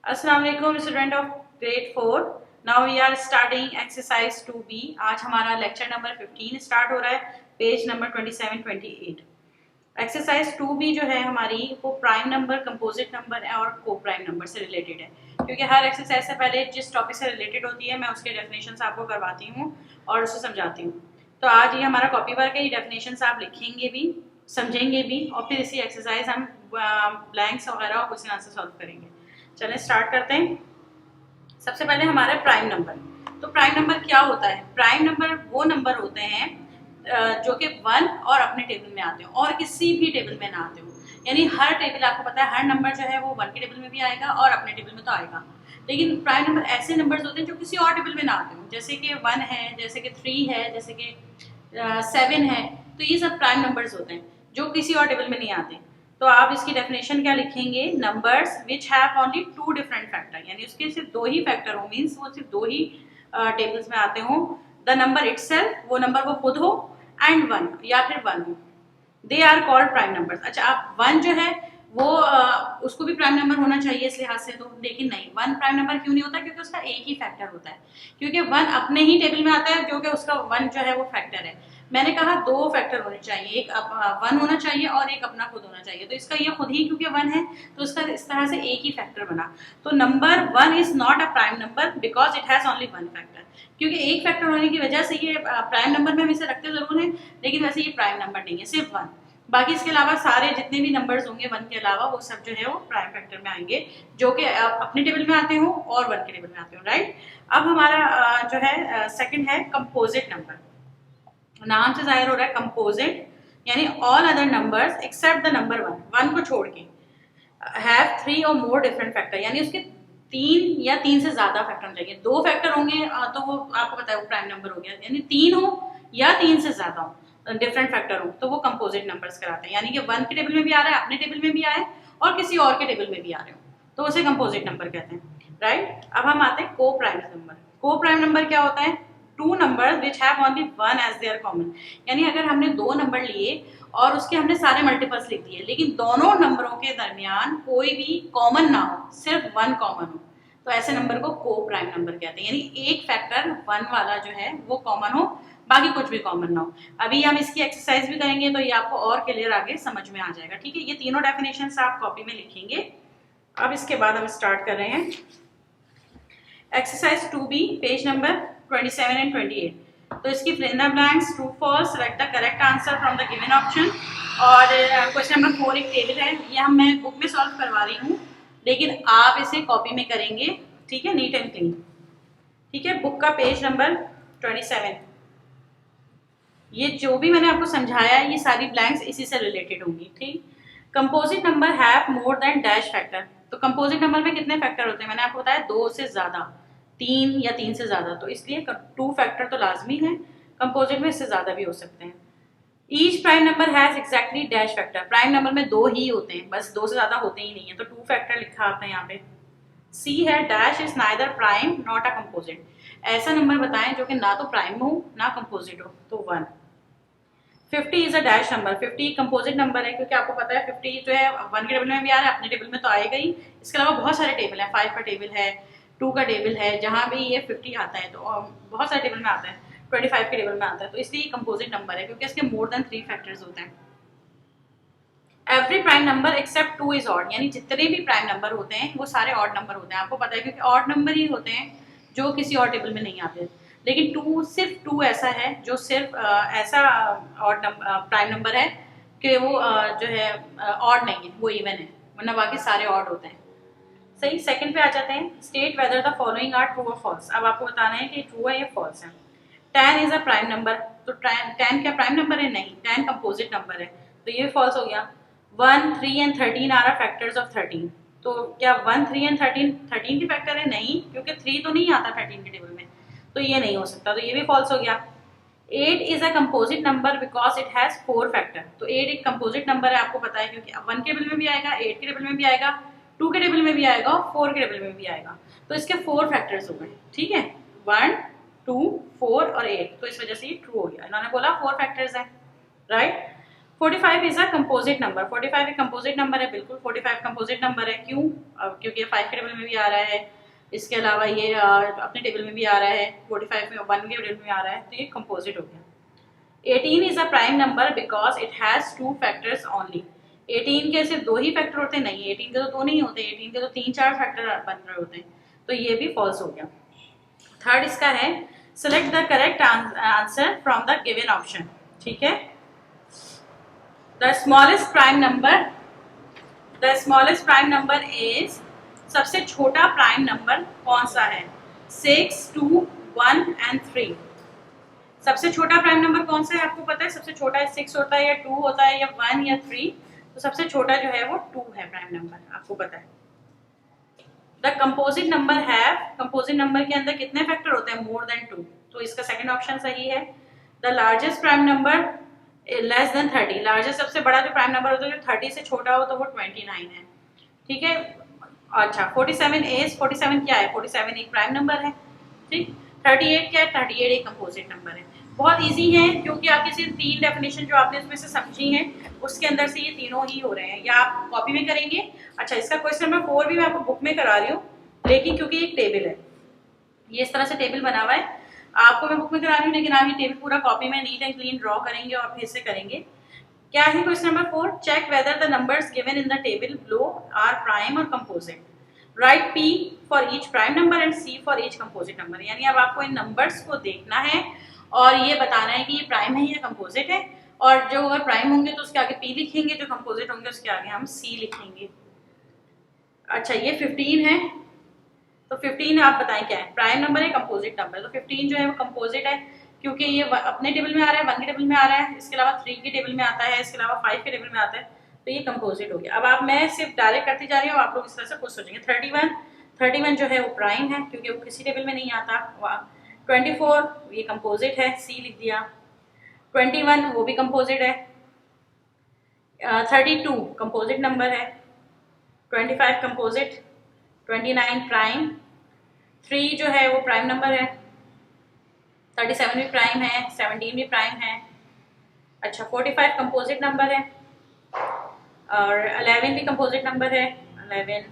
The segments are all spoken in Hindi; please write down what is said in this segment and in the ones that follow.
अस्सलाम वालेकुम student of grade 4। Now we are starting exercise 2B। आज हमारा लेक्चर नंबर 15 स्टार्ट हो रहा है, पेज नंबर 27-28। एक्सरसाइज 2B जो है हमारी वो प्राइम नंबर, कंपोजिट नंबर और को प्राइम नंबर से रिलेटेड है, क्योंकि हर एक्सरसाइज से पहले जिस टॉपिक से रिलेटेड होती है मैं उसके डेफिनेशन आपको करवाती हूँ और उसे समझाती हूँ। तो आज ये हमारा कॉपी वर्क है, ये डेफिनेशन आप लिखेंगे भी, समझेंगे भी और फिर इसी एक्सरसाइज हम ब्लैंक्स वगैरह और क्वेश्चन आंसर सॉल्व करेंगे। चलें स्टार्ट करते हैं। सबसे पहले हमारा प्राइम नंबर। तो प्राइम नंबर क्या होता है? प्राइम नंबर वो नंबर होते हैं जो कि 1 और अपने टेबल में आते हो और किसी भी टेबल में ना आते हो। यानी हर टेबल, आपको पता है हर नंबर जो है वो 1 के टेबल में भी आएगा और अपने टेबल में तो आएगा, लेकिन प्राइम नंबर ऐसे नंबर्स होते हैं जो किसी और टेबल में ना आते हो, जैसे कि 1 है, जैसे कि 3 है, जैसे कि 7 है। तो ये सब प्राइम नंबर्स होते हैं जो किसी और टेबल में नहीं आते। तो आप इसकी डेफिनेशन क्या लिखेंगे? Numbers which have only 2 different factor, यानी उसके सिर्फ 2 ही फैक्टर हो, मींस वो सिर्फ 2 ही टेबल्स में आते हो। द नंबर इटसेल्फ, वो नंबर वो खुद हो, एंड 1 या फिर 1 हो, they are called prime numbers. अच्छा, आप 1 जो है वो उसको भी प्राइम नंबर होना चाहिए इस लिहाज से, तो लेकिन नहीं, 1 प्राइम नंबर क्यों नहीं होता? क्योंकि उसका एक ही फैक्टर होता है, क्योंकि 1 अपने ही टेबल में आता है जो कि उसका 1 जो है वो फैक्टर है। मैंने कहा 2 फैक्टर होने चाहिए, एक 1 होना चाहिए और एक अपना खुद होना चाहिए। तो इसका ये खुद ही क्योंकि 1 है तो उसका इस तरह से एक ही फैक्टर बना। तो number 1 is not a prime number because it has only 1 factor. क्योंकि एक फैक्टर होने की वजह से ये प्राइम नंबर में हम इसे रखते जरूर हैं, लेकिन वैसे ये प्राइम नंबर नहीं है, सिर्फ 1। बाकी इसके अलावा सारे जितने भी नंबर्स होंगे 1 के अलावा वो सब जो है वो प्राइम फैक्टर में आएंगे, जो कि अपने टेबल में आते हो और 1 के टेबल में आते हो, राइट। अब हमारा जो है सेकंड है कंपोजिट नंबर। नाम से जाहिर हो रहा है कंपोजिट, यानी all other numbers accept the number 1 को छोड़ के हैव 3 और मोर डिफरेंट फैक्टर, यानी उसके 3 या 3 से ज्यादा फैक्टर चाहिए। 2 फैक्टर होंगे तो वो आपको पता है वो प्राइम नंबर हो गया, यानी 3 हो या 3 से ज्यादा हो, डिफरेंट फैक्टर हो, तो वो कंपोजिट नंबर्स कराते हैं। यानी कि 1 के टेबल में भी आ रहा है, अपने टेबल में भी आए और किसी और के टेबल में भी आ रहे हो, तो उसे कंपोजिट नंबर कहते हैं, राइट। अब हम आते हैं coprime number. Coprime number क्या होता है? 2 numbers which have only 1 as their common, यानी अगर हमने 2 नंबर लिए और उसके हमने सारे मल्टीपल्स लिख दिए, लेकिन दोनों नंबरों के दरमियान कोई भी कॉमन ना हो, सिर्फ 1 कॉमन हो, तो ऐसे नंबर को को प्राइम नंबर कहते हैं। यानी एक फैक्टर 1 वाला जो है वो कॉमन हो, बाकी कुछ भी कॉमन ना हो। अभी हम इसकी एक्सरसाइज भी करेंगे तो ये आपको और क्लियर आगे समझ में आ जाएगा, ठीक है। ये तीनों डेफिनेशंस आप कॉपी में लिखेंगे। अब इसके बाद हम स्टार्ट कर रहे हैं exercise 2B, page number 27 and 28। तो इसकी fill in the blanks, true false, select the correct answer from the given option. और क्वेश्चन नंबर 4 एक टेबल है, ये हम मैं बुक में सॉल्व करवा रही हूँ, लेकिन आप इसे कॉपी में करेंगे, ठीक है, नीट एंड क्लीन, ठीक है। बुक का पेज नंबर 27। ये जो भी मैंने आपको समझाया है ये सारी ब्लैंक्स इसी से रिलेटेड होंगी, ठीक। Composite number have more than dash factor. तो कंपोजिट नंबर में कितने फैक्टर होते हैं? मैंने आपको बताया 2 से ज्यादा, 3 या 3 से ज्यादा, तो इसलिए 2 फैक्टर तो लाजमी है। कंपोजिट में इससे ज्यादा भी हो सकते हैं। Each prime number has exactly dash factor. Prime number में 2 ही होते हैं, बस 2 से ज्यादा होते ही नहीं है, तो 2 फैक्टर लिखा आपने यहाँ पे। सी है dash is neither prime not a composite. ऐसा नंबर बताएं जो कि ना तो प्राइम हो ना कंपोजिट हो, तो 1। 50 is a dash number. 50 composite number है, क्योंकि आपको पता है 50 जो है 1 के टेबल में भी आ रहा है, अपने टेबल में तो आएगा ही। इसके अलावा बहुत सारे टेबल है, 5 का टेबल है, 2 का टेबल है, जहां भी ये 50 आता है तो बहुत सारे टेबल में आता है, 25 के टेबल में आता है, तो इसलिए कंपोजिट नंबर है क्योंकि इसके मोर देन 3 फैक्टर्स होते हैं। Every prime number except 2 is odd, यानी जितने भी प्राइम नंबर होते हैं वो सारे ऑड नंबर होते हैं, आपको पता है, क्योंकि ऑड नंबर ही होते हैं जो किसी और टेबल में नहीं आते। लेकिन 2, सिर्फ 2 ऐसा है जो सिर्फ ऐसा ऑड प्राइम नंबर है कि वो जो है ऑड नहीं है, वो इवन है, वरना बाकी सारे ऑड होते हैं, सही। सेकंड पे आ जाते हैं, state whether the following are true और फॉल्स। अब आपको बताना है कि ट्रू है या फॉल्स है। 10 इज अ प्राइम नंबर, तो 10 क्या प्राइम नंबर है? नहीं, 10 कंपोजिट नंबर है, तो ये फॉल्स हो गया। 1, 3 एंड 13 आर फैक्टर्स ऑफ 13, तो क्या 1, 3 एंड 13 के फैक्टर है? नहीं, क्योंकि 3 तो नहीं आता 13 के टेबल में, तो ये नहीं हो सकता, तो ये भी फॉल्स हो गया। 8 is a composite number because it has 4 factor. तो 8 एक कंपोजिट नंबर है, आपको पता है, क्योंकि 1 के टेबल में भी आएगा, 8 के टेबल में भी आएगा, 2 के टेबल में भी आएगा और 4 के टेबल में भी आएगा, तो इसके 4 फैक्टर्स हो गए, ठीक है। 1, 2, 4 और 8, तो इस वजह से ये ट्रू हो गया। इन्होंने बोला 4 फैक्टर्स हैं, right. 45 is a composite number. 45 एक कंपोजिट नंबर है, बिल्कुल 45 कंपोजिट नंबर है। क्यों? क्योंकि 5 के टेबल में भी आ रहा है, इसके अलावा ये अपने टेबल में भी आ रहा है, 45 में 1 के टेबल में आ रहा है, तो ये कंपोजिट हो गया। 18 is a prime number because it has 2 factors only. 18 के सिर्फ 2 ही फैक्टर होते हैं? नहीं, 18 के तो 2 नहीं होते, 18 के तो 3-4 फैक्टर बन रहे होते हैं, तो ये भी फॉल्स हो गया। थर्ड इसका है select the correct answer from the given option. ठीक है, the smallest prime number is, सबसे छोटा प्राइम नंबर कौन सा है? 6, 2, 1 एंड 3। सबसे छोटा प्राइम नंबर कौन सा है आपको पता है? सबसे छोटा 6 होता है या 2 होता है या 1 या 3? तो सबसे छोटा जो है वो 2 है प्राइम नंबर, आपको पता है। The composite number have, composite number के अंदर कितने फैक्टर होते हैं? मोर देन 2, तो इसका सेकंड ऑप्शन सही है। The largest prime number less than 30, largest सबसे बड़ा जो प्राइम नंबर होता है जो 30 से छोटा हो तो वो 29 है। ठीक है, अच्छा 47 इज, 47 क्या है? 47 एक प्राइम नंबर है। ठीक, 38 क्या है? 38 एक कंपोजिट नंबर है। बहुत इजी है क्योंकि आपकी सिर्फ 3 डेफिनेशन जो आपने इसमें से समझी हैं उसके अंदर से ये तीनों ही हो रहे हैं, या आप कॉपी में करेंगे। अच्छा, इसका क्वेश्चन नंबर 4 भी मैं आपको बुक में करा रही हूँ, लेकिन क्योंकि एक टेबल है, ये इस तरह से टेबल बना हुआ है, आपको मैं बुक में करा रही हूँ, लेकिन आप ये टेबल पूरा कॉपी में नीट एंड क्लीन ड्रॉ करेंगे और फिर से करेंगे। क्या है question number 4? Check whether the numbers given in the table below are prime और composite. Write P for each prime number and C for each composite number. यानी अब आपको इन नंबर्स को देखना है और ये बताना है कि ये प्राइम है या कंपोजिट है, और जो अगर प्राइम होंगे तो उसके आगे P लिखेंगे, जो कंपोजिट होंगे उसके आगे हम C लिखेंगे। अच्छा, ये 15 है, तो 15 आप बताएं क्या है? प्राइम नंबर है, कंपोजिट नंबर? तो 15 जो है वो कंपोजिट है क्योंकि ये अपने टेबल में आ रहा है, 1 के टेबल में आ रहा है, इसके अलावा 3 के टेबल में आता है, इसके अलावा 5 के टेबल में आता है, तो ये कंपोजिट हो गया। अब आप, मैं सिर्फ डायरेक्ट करती जा रही हूँ, आप लोग इस तरह से कुछ सोचेंगे। 31 जो है वो प्राइम है क्योंकि वो किसी टेबल में नहीं आता। 24 ये कंपोजिट है, C लिख दिया। 21 वो भी कंपोजिट है। 32 कंपोजिट नंबर है। 25 कंपोजिट। 29 प्राइम। 3 जो है वो प्राइम नंबर है। 37 भी प्राइम है, 17 भी प्राइम है। अच्छा, 45 कंपोजिट नंबर है और 11 भी कंपोजिट नंबर है। 11,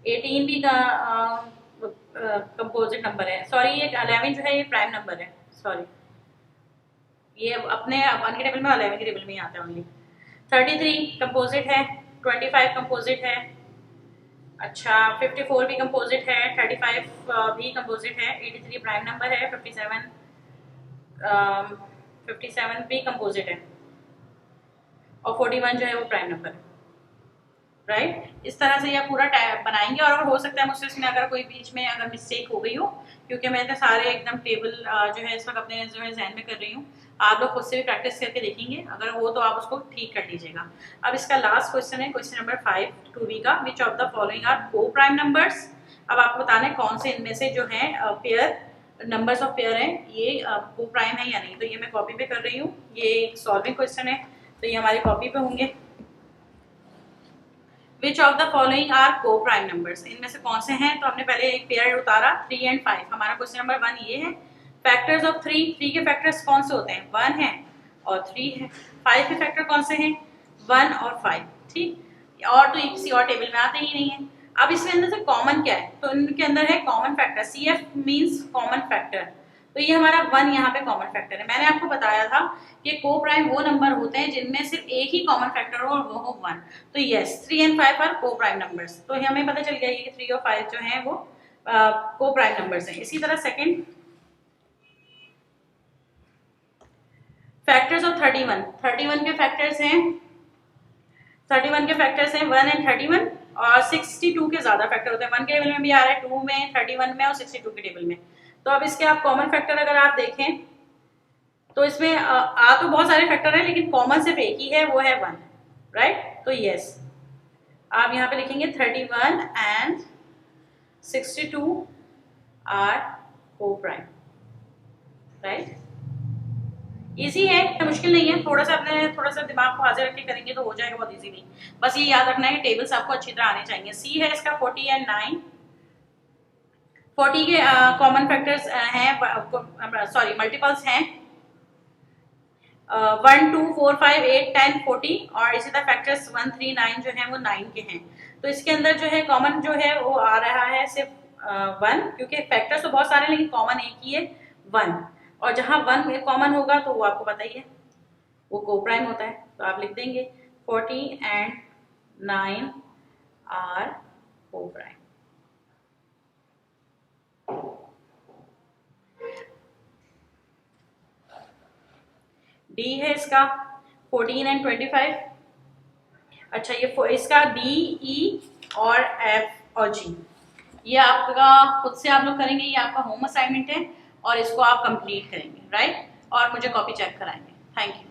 18 भी कंपोजिट नंबर है। सॉरी, ये 11 जो है ये प्राइम नंबर है, सॉरी, ये अपने 1 के टेबल में 11 के टेबल में ही आता है ओनली। 33 कंपोजिट है। 25 कंपोजिट है। अच्छा, 54 भी कंपोजिट है। 35 भी कंपोजिट है। 83 प्राइम नंबर है। 57 भी कंपोजिट है और 41 जो है वो प्राइम नंबर है। राइट, इस तरह से ये पूरा टैब बनाएंगे, और हो सकता है मुझसे इसमें अगर कोई बीच में अगर मिस्टेक हो गई हो, क्योंकि मैं तो सारे एकदम टेबल जो है इस वक्त अपने जो है जहन में कर रही हूँ। आप लोग खुद से भी प्रैक्टिस करके देखेंगे, अगर हो तो आप उसको ठीक कर लीजिएगा। अब इसका लास्ट क्वेश्चन है, क्वेश्चन नंबर 5 2B का, which of the following are coprime numbers. अब आपको बताना है कौन से इनमें से जो है पेयर नंबर्स ऑफ पेयर है ये को प्राइम है या नहीं। तो ये मैं कॉपी पे कर रही हूँ, ये एक सॉल्विंग क्वेश्चन है, तो ये हमारे कॉपी पे होंगे। Which of the following are co-prime numbers? इनमें से कौन से हैं? तो हमने पहले एक पेयर उतारा 3 and 5, हमारा क्वेश्चन नंबर 1 ये है। फैक्टर्स ऑफ 3 के फैक्टर्स कौन से होते हैं? 1 है और 3 है। 5 के फैक्टर कौन से हैं? 1 और 5। ठीक, और तो किसी और टेबल में आते ही नहीं है। अब इसके अंदर से कॉमन क्या है? तो इनके अंदर है common factor, CF means common factor, तो ये हमारा 1 यहाँ पे कॉमन फैक्टर है। मैंने आपको बताया था कि को प्राइम वो नंबर होते हैं जिनमें सिर्फ एक ही कॉमन फैक्टर हो और वो हो 1। तो yes, 3 and 5 are coprime numbers. तो हमें पता चल गया कि 3 और 5 जो हैं वो को प्राइम नंबर्स हैं। इसी तरह सेकंड, फैक्टर्स ऑफ 31 के फैक्टर्स हैं 1 and 31, और 62 के ज्यादा फैक्टर होते हैं। 1 के टेबल में भी आ रहा है, 2 में, 31 में और 62 के टेबल में। तो अब इसके आप कॉमन फैक्टर अगर आप देखें तो इसमें तो बहुत सारे फैक्टर हैं, लेकिन कॉमन सिर्फ एक ही है, वो है 1। राइट, तो यस आप यहाँ पे लिखेंगे 31 and 62 आर को प्राइम। राइट, इजी है, मुश्किल नहीं है, थोड़ा सा दिमाग को हाजिर रख के करेंगे तो हो जाएगा बहुत इजीली। बस ये याद रखना है कि टेबल्स आपको अच्छी तरह आने चाहिए। सी है इसका 40 and 9। 40 के कॉमन फैक्टर्स हैं, सॉरी मल्टीपल्स हैं 1 2 4 5 8 10 40 और इसी तरह फैक्टर्स 1 3 9 जो है वो 9 के हैं। तो इसके अंदर जो है कॉमन जो है वो आ रहा है सिर्फ 1, क्योंकि फैक्टर्स तो बहुत सारे हैं लेकिन कॉमन एक ही है 1। और जहां 1 कॉमन होगा तो वो आपको पता ही है वो को प्राइम होता है, तो आप लिख देंगे 40 एंड 9 आर को प्राइम। डी है इसका 14 एंड 25। अच्छा ये इसका डी ई और एफ और जी ये आपका खुद से आप लोग करेंगे, ये आपका होम असाइनमेंट है और इसको आप कंप्लीट करेंगे, राइट? और मुझे कॉपी चेक कराएंगे। Thank you.